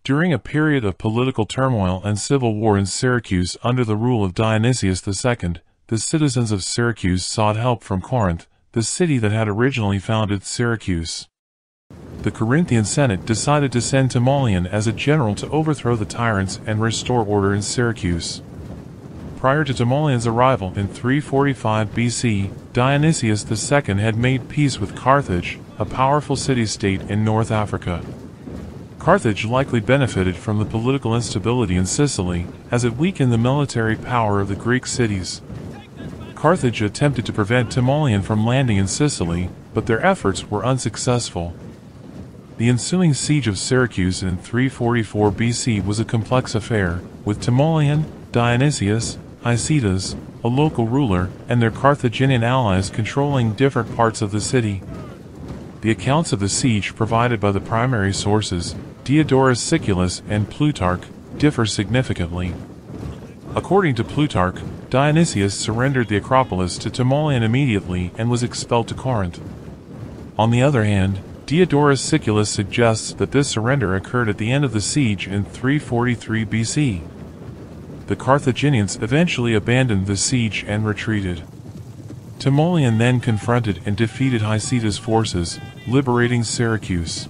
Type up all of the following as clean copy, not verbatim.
During a period of political turmoil and civil war in Syracuse under the rule of Dionysius II, the citizens of Syracuse sought help from Corinth, the city that had originally founded Syracuse. The Corinthian Senate decided to send Timoleon as a general to overthrow the tyrants and restore order in Syracuse. Prior to Timoleon's arrival in 345 BC, Dionysius II had made peace with Carthage, a powerful city-state in North Africa. Carthage likely benefited from the political instability in Sicily, as it weakened the military power of the Greek cities. Carthage attempted to prevent Timoleon from landing in Sicily, but their efforts were unsuccessful. The ensuing siege of Syracuse in 344 BC was a complex affair, with Timoleon, Dionysius, Hysidas, a local ruler, and their Carthaginian allies controlling different parts of the city. The accounts of the siege provided by the primary sources, Diodorus Siculus and Plutarch, differ significantly. According to Plutarch, Dionysius surrendered the Acropolis to Timoleon immediately and was expelled to Corinth. On the other hand, Diodorus Siculus suggests that this surrender occurred at the end of the siege in 343 BC. The Carthaginians eventually abandoned the siege and retreated. Timoleon then confronted and defeated Hysidas' forces, liberating Syracuse.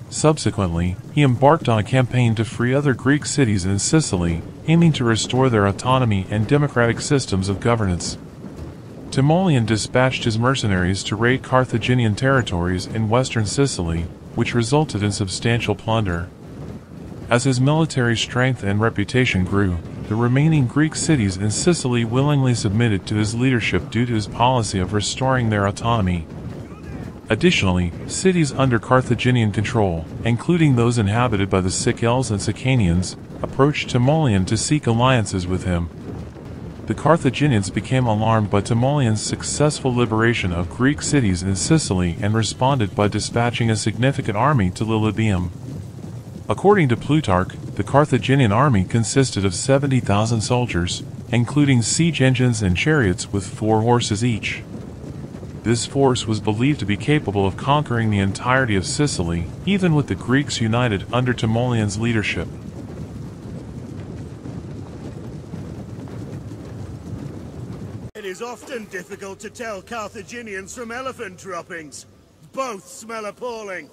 Subsequently, he embarked on a campaign to free other Greek cities in Sicily, aiming to restore their autonomy and democratic systems of governance. Timoleon dispatched his mercenaries to raid Carthaginian territories in western Sicily, which resulted in substantial plunder. As his military strength and reputation grew, the remaining Greek cities in Sicily willingly submitted to his leadership due to his policy of restoring their autonomy. Additionally, cities under Carthaginian control, including those inhabited by the Sicels and Sicanians, approached Timoleon to seek alliances with him. The Carthaginians became alarmed by Timoleon's successful liberation of Greek cities in Sicily and responded by dispatching a significant army to Lilybaeum. According to Plutarch, the Carthaginian army consisted of 70,000 soldiers, including siege engines and chariots with 4 horses each. This force was believed to be capable of conquering the entirety of Sicily, even with the Greeks united under Timoleon's leadership. It is often difficult to tell Carthaginians from elephant droppings. Both smell appalling.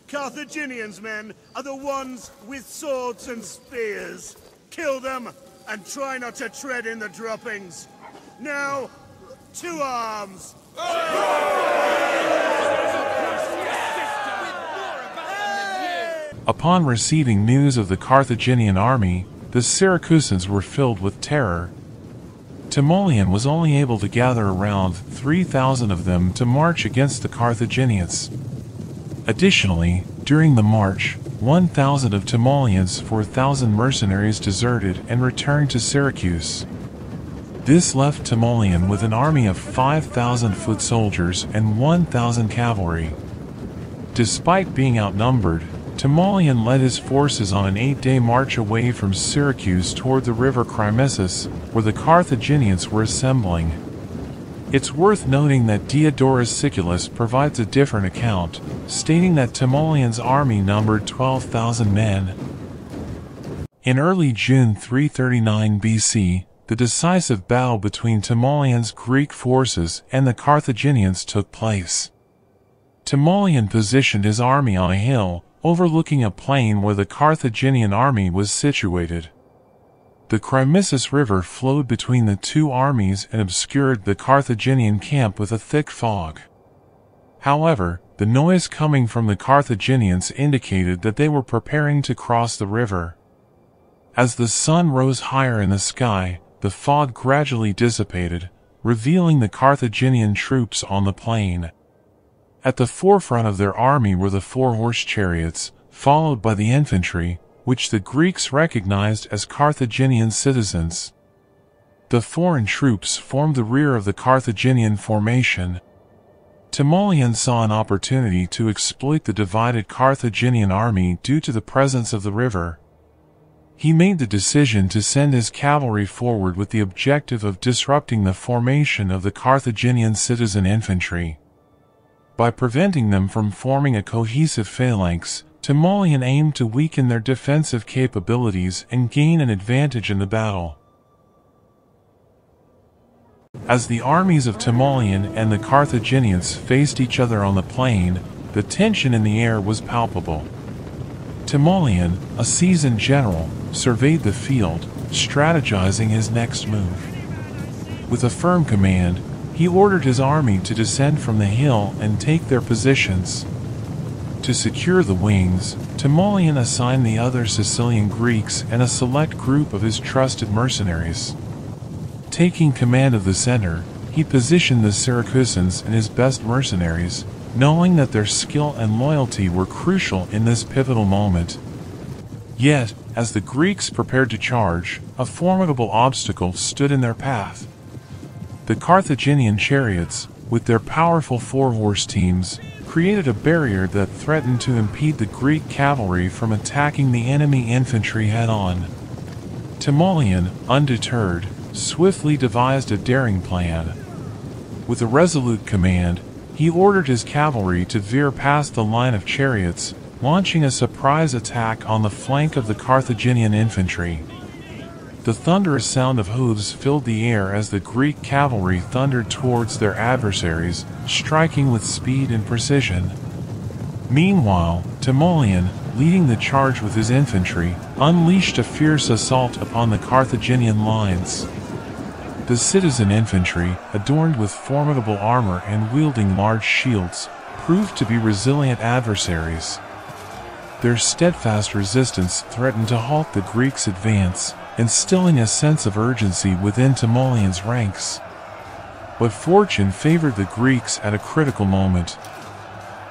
Carthaginians' men are the ones with swords and spears. Kill them, and try not to tread in the droppings. Now, to arms! Upon receiving news of the Carthaginian army, the Syracusans were filled with terror. Timoleon was only able to gather around 3,000 of them to march against the Carthaginians. Additionally, during the march, 1,000 of Timoleon's 4,000 mercenaries deserted and returned to Syracuse. This left Timoleon with an army of 5,000 foot soldiers and 1,000 cavalry. Despite being outnumbered, Timoleon led his forces on an 8-day march away from Syracuse toward the river Crimissus, where the Carthaginians were assembling. It's worth noting that Diodorus Siculus provides a different account, stating that Timoleon's army numbered 12,000 men. In early June 339 BC, the decisive battle between Timoleon's Greek forces and the Carthaginians took place. Timoleon positioned his army on a hill, overlooking a plain where the Carthaginian army was situated. The Crimissus River flowed between the two armies and obscured the Carthaginian camp with a thick fog. However, the noise coming from the Carthaginians indicated that they were preparing to cross the river. As the sun rose higher in the sky, the fog gradually dissipated, revealing the Carthaginian troops on the plain. At the forefront of their army were the 4-horse chariots, followed by the infantry, which the Greeks recognized as Carthaginian citizens. The foreign troops formed the rear of the Carthaginian formation. Timoleon saw an opportunity to exploit the divided Carthaginian army due to the presence of the river. He made the decision to send his cavalry forward with the objective of disrupting the formation of the Carthaginian citizen infantry. By preventing them from forming a cohesive phalanx, Timoleon aimed to weaken their defensive capabilities and gain an advantage in the battle. As the armies of Timoleon and the Carthaginians faced each other on the plain, the tension in the air was palpable. Timoleon, a seasoned general, surveyed the field, strategizing his next move. With a firm command, he ordered his army to descend from the hill and take their positions. To secure the wings, Timoleon assigned the other Sicilian Greeks and a select group of his trusted mercenaries. Taking command of the center, he positioned the Syracusans and his best mercenaries, knowing that their skill and loyalty were crucial in this pivotal moment. Yet, as the Greeks prepared to charge, a formidable obstacle stood in their path. The Carthaginian chariots, with their powerful four-horse teams, created a barrier that threatened to impede the Greek cavalry from attacking the enemy infantry head-on. Timoleon, undeterred, swiftly devised a daring plan. With a resolute command, he ordered his cavalry to veer past the line of chariots, launching a surprise attack on the flank of the Carthaginian infantry. The thunderous sound of hooves filled the air as the Greek cavalry thundered towards their adversaries, striking with speed and precision. Meanwhile, Timoleon, leading the charge with his infantry, unleashed a fierce assault upon the Carthaginian lines. The citizen infantry, adorned with formidable armor and wielding large shields, proved to be resilient adversaries. Their steadfast resistance threatened to halt the Greeks' advance, instilling a sense of urgency within Timoleon's ranks. But fortune favored the Greeks at a critical moment.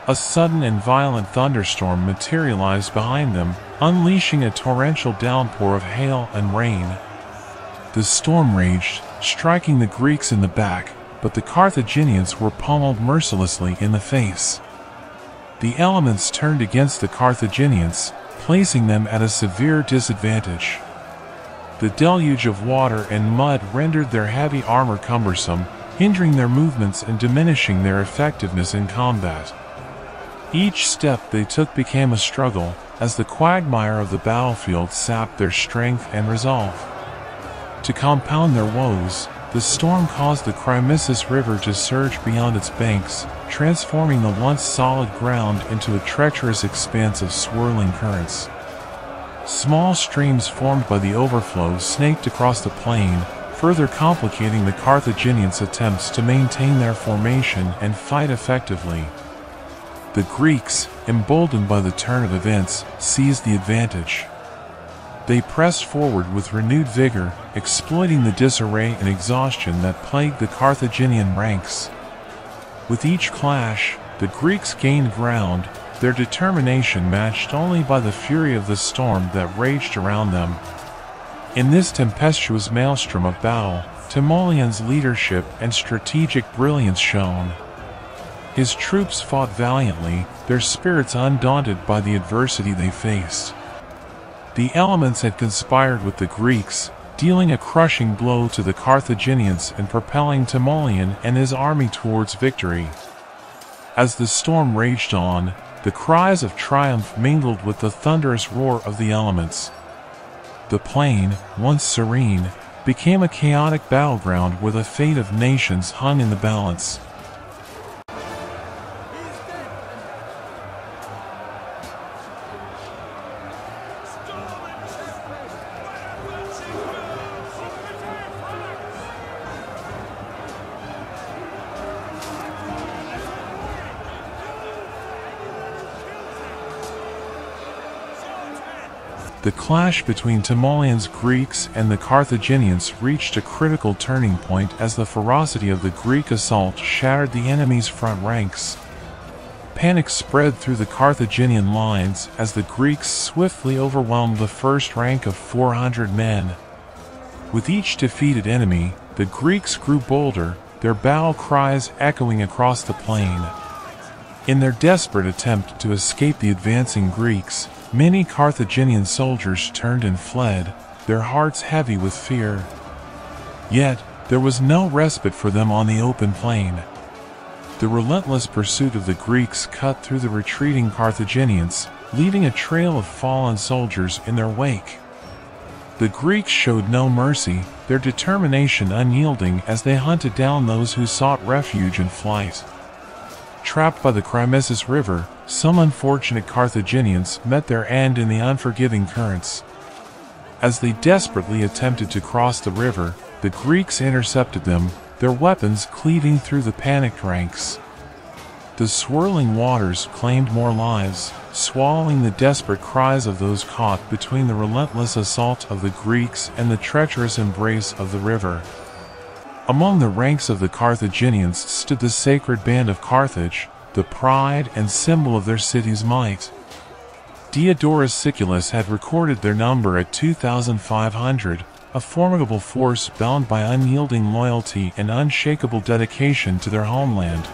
A sudden and violent thunderstorm materialized behind them, unleashing a torrential downpour of hail and rain. The storm raged, striking the Greeks in the back, but the Carthaginians were pummeled mercilessly in the face. The elements turned against the Carthaginians, placing them at a severe disadvantage. The deluge of water and mud rendered their heavy armor cumbersome, hindering their movements and diminishing their effectiveness in combat. Each step they took became a struggle, as the quagmire of the battlefield sapped their strength and resolve. To compound their woes, the storm caused the Crimissus River to surge beyond its banks, transforming the once solid ground into a treacherous expanse of swirling currents. Small streams formed by the overflow snaked across the plain, further complicating the Carthaginians' attempts to maintain their formation and fight effectively. The Greeks, emboldened by the turn of events, seized the advantage. They pressed forward with renewed vigor, exploiting the disarray and exhaustion that plagued the Carthaginian ranks. With each clash, the Greeks gained ground, their determination matched only by the fury of the storm that raged around them. In this tempestuous maelstrom of battle, Timoleon's leadership and strategic brilliance shone. His troops fought valiantly, their spirits undaunted by the adversity they faced. The elements had conspired with the Greeks, dealing a crushing blow to the Carthaginians and propelling Timoleon and his army towards victory. As the storm raged on, the cries of triumph mingled with the thunderous roar of the elements. The plain, once serene, became a chaotic battleground where the fate of nations hung in the balance. The clash between Timoleon's Greeks and the Carthaginians reached a critical turning point as the ferocity of the Greek assault shattered the enemy's front ranks. Panic spread through the Carthaginian lines as the Greeks swiftly overwhelmed the first rank of 400 men. With each defeated enemy, the Greeks grew bolder, their battle cries echoing across the plain. In their desperate attempt to escape the advancing Greeks, many Carthaginian soldiers turned and fled, their hearts heavy with fear. Yet, there was no respite for them on the open plain. The relentless pursuit of the Greeks cut through the retreating Carthaginians, leaving a trail of fallen soldiers in their wake. The Greeks showed no mercy, their determination unyielding as they hunted down those who sought refuge in flight. Trapped by the Crimissus River, some unfortunate Carthaginians met their end in the unforgiving currents. As they desperately attempted to cross the river, the Greeks intercepted them, their weapons cleaving through the panicked ranks. The swirling waters claimed more lives, swallowing the desperate cries of those caught between the relentless assault of the Greeks and the treacherous embrace of the river. Among the ranks of the Carthaginians stood the sacred band of Carthage, the pride and symbol of their city's might. Diodorus Siculus had recorded their number at 2,500, a formidable force bound by unyielding loyalty and unshakable dedication to their homeland.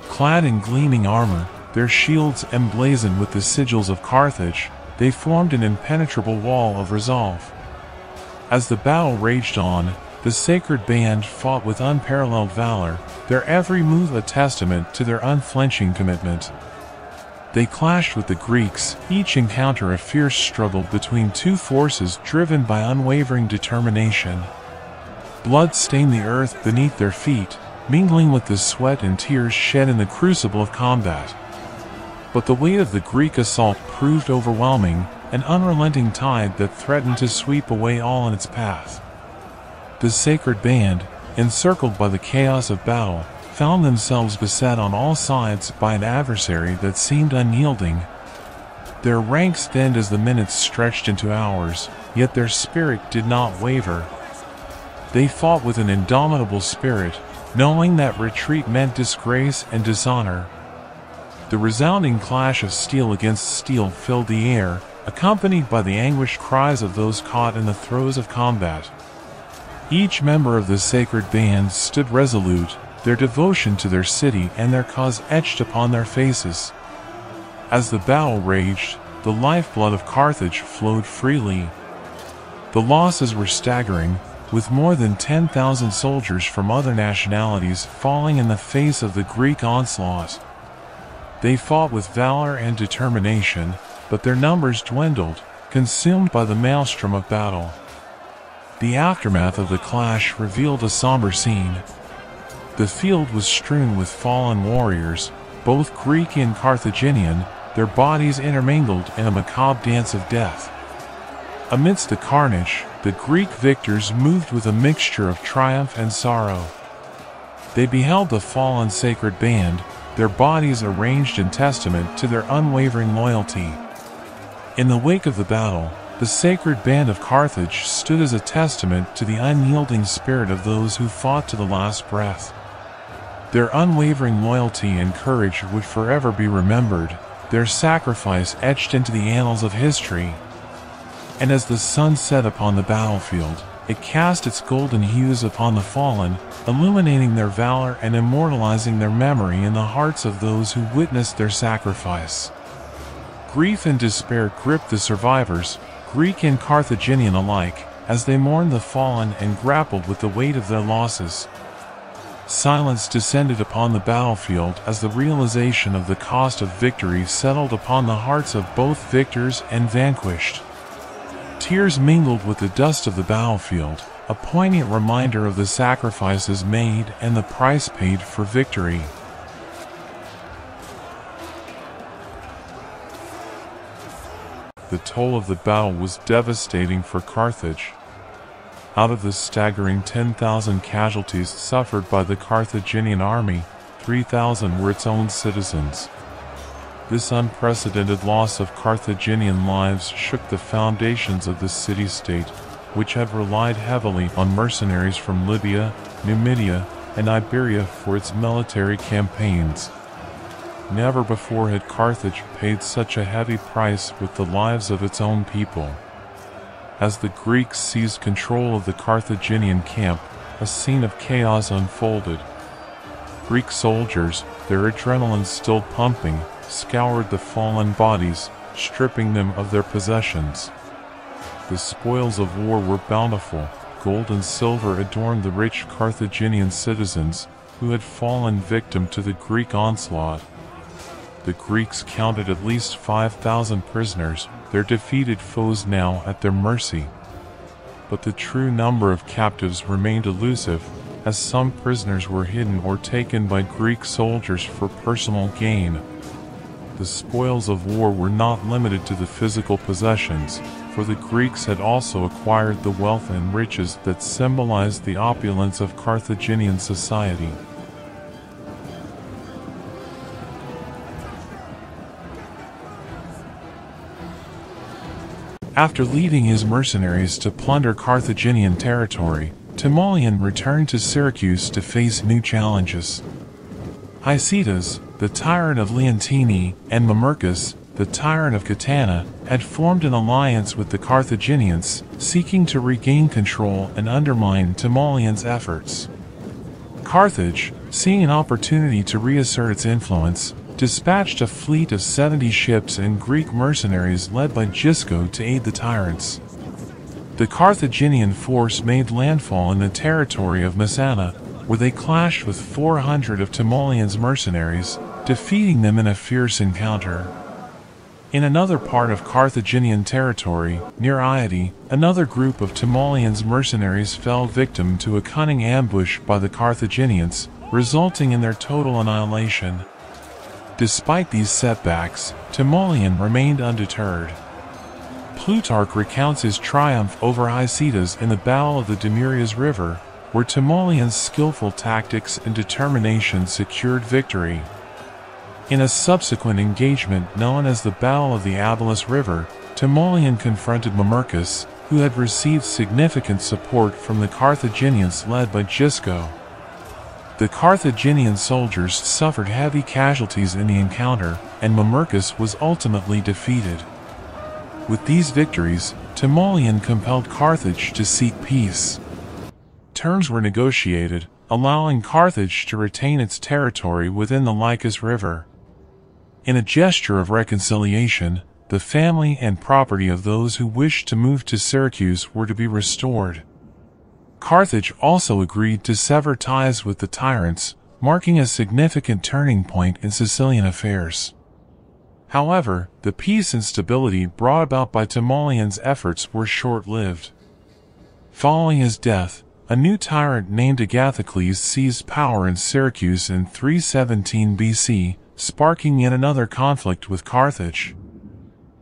Clad in gleaming armor, their shields emblazoned with the sigils of Carthage, they formed an impenetrable wall of resolve. As the battle raged on, the sacred band fought with unparalleled valor, their every move a testament to their unflinching commitment. They clashed with the Greeks, each encounter a fierce struggle between two forces driven by unwavering determination. Blood stained the earth beneath their feet, mingling with the sweat and tears shed in the crucible of combat. But the weight of the Greek assault proved overwhelming, an unrelenting tide that threatened to sweep away all in its path. The sacred band, encircled by the chaos of battle, found themselves beset on all sides by an adversary that seemed unyielding. Their ranks thinned as the minutes stretched into hours, yet their spirit did not waver. They fought with an indomitable spirit, knowing that retreat meant disgrace and dishonor. The resounding clash of steel against steel filled the air, accompanied by the anguished cries of those caught in the throes of combat. Each member of the sacred band stood resolute, their devotion to their city and their cause etched upon their faces. As the battle raged, the lifeblood of Carthage flowed freely. The losses were staggering, with more than 10,000 soldiers from other nationalities falling in the face of the Greek onslaught. They fought with valor and determination, but their numbers dwindled, consumed by the maelstrom of battle. The aftermath of the clash revealed a somber scene. The field was strewn with fallen warriors, both Greek and Carthaginian, their bodies intermingled in a macabre dance of death. Amidst the carnage, the Greek victors moved with a mixture of triumph and sorrow. They beheld the fallen sacred band, their bodies arranged in testament to their unwavering loyalty. In the wake of the battle, the sacred band of Carthage stood as a testament to the unyielding spirit of those who fought to the last breath. Their unwavering loyalty and courage would forever be remembered, their sacrifice etched into the annals of history. And as the sun set upon the battlefield, it cast its golden hues upon the fallen, illuminating their valor and immortalizing their memory in the hearts of those who witnessed their sacrifice. Grief and despair gripped the survivors, Greek and Carthaginian alike, as they mourned the fallen and grappled with the weight of their losses. Silence descended upon the battlefield as the realization of the cost of victory settled upon the hearts of both victors and vanquished. Tears mingled with the dust of the battlefield, a poignant reminder of the sacrifices made and the price paid for victory. The toll of the battle was devastating for Carthage. Out of the staggering 10,000 casualties suffered by the Carthaginian army, 3,000 were its own citizens. This unprecedented loss of Carthaginian lives shook the foundations of the city-state, which had relied heavily on mercenaries from Libya, Numidia, and Iberia for its military campaigns. Never before had Carthage paid such a heavy price with the lives of its own people. As the Greeks seized control of the Carthaginian camp, a scene of chaos unfolded. Greek soldiers, their adrenaline still pumping, scoured the fallen bodies, stripping them of their possessions. The spoils of war were bountiful. Gold and silver adorned the rich Carthaginian citizens, who had fallen victim to the Greek onslaught. The Greeks counted at least 5,000 prisoners, their defeated foes now at their mercy. But the true number of captives remained elusive, as some prisoners were hidden or taken by Greek soldiers for personal gain. The spoils of war were not limited to the physical possessions, for the Greeks had also acquired the wealth and riches that symbolized the opulence of Carthaginian society. After leading his mercenaries to plunder Carthaginian territory, Timoleon returned to Syracuse to face new challenges. Hycetas, the tyrant of Leontini, and Mamercus, the tyrant of Catana, had formed an alliance with the Carthaginians, seeking to regain control and undermine Timoleon's efforts. Carthage, seeing an opportunity to reassert its influence, dispatched a fleet of 70 ships and Greek mercenaries led by Gisco to aid the tyrants. The Carthaginian force made landfall in the territory of Messana, where they clashed with 400 of Timoleon's mercenaries, defeating them in a fierce encounter. In another part of Carthaginian territory, near Iati, another group of Timoleon's mercenaries fell victim to a cunning ambush by the Carthaginians, resulting in their total annihilation. Despite these setbacks, Timoleon remained undeterred. Plutarch recounts his triumph over Hycetas in the Battle of the Demurias River, where Timoleon's skillful tactics and determination secured victory. In a subsequent engagement known as the Battle of the Abalus River, Timoleon confronted Mamercus, who had received significant support from the Carthaginians led by Gisco. The Carthaginian soldiers suffered heavy casualties in the encounter, and Mamercus was ultimately defeated. With these victories, Timoleon compelled Carthage to seek peace. Terms were negotiated, allowing Carthage to retain its territory within the Lycus River. In a gesture of reconciliation, the family and property of those who wished to move to Syracuse were to be restored. Carthage also agreed to sever ties with the tyrants, marking a significant turning point in Sicilian affairs. However, the peace and stability brought about by Timoleon's efforts were short-lived. Following his death, a new tyrant named Agathocles seized power in Syracuse in 317 BC, sparking yet another conflict with Carthage.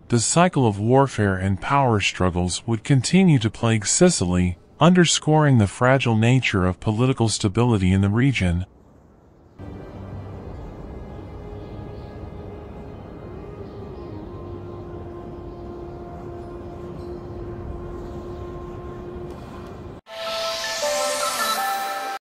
The cycle of warfare and power struggles would continue to plague Sicily, underscoring the fragile nature of political stability in the region.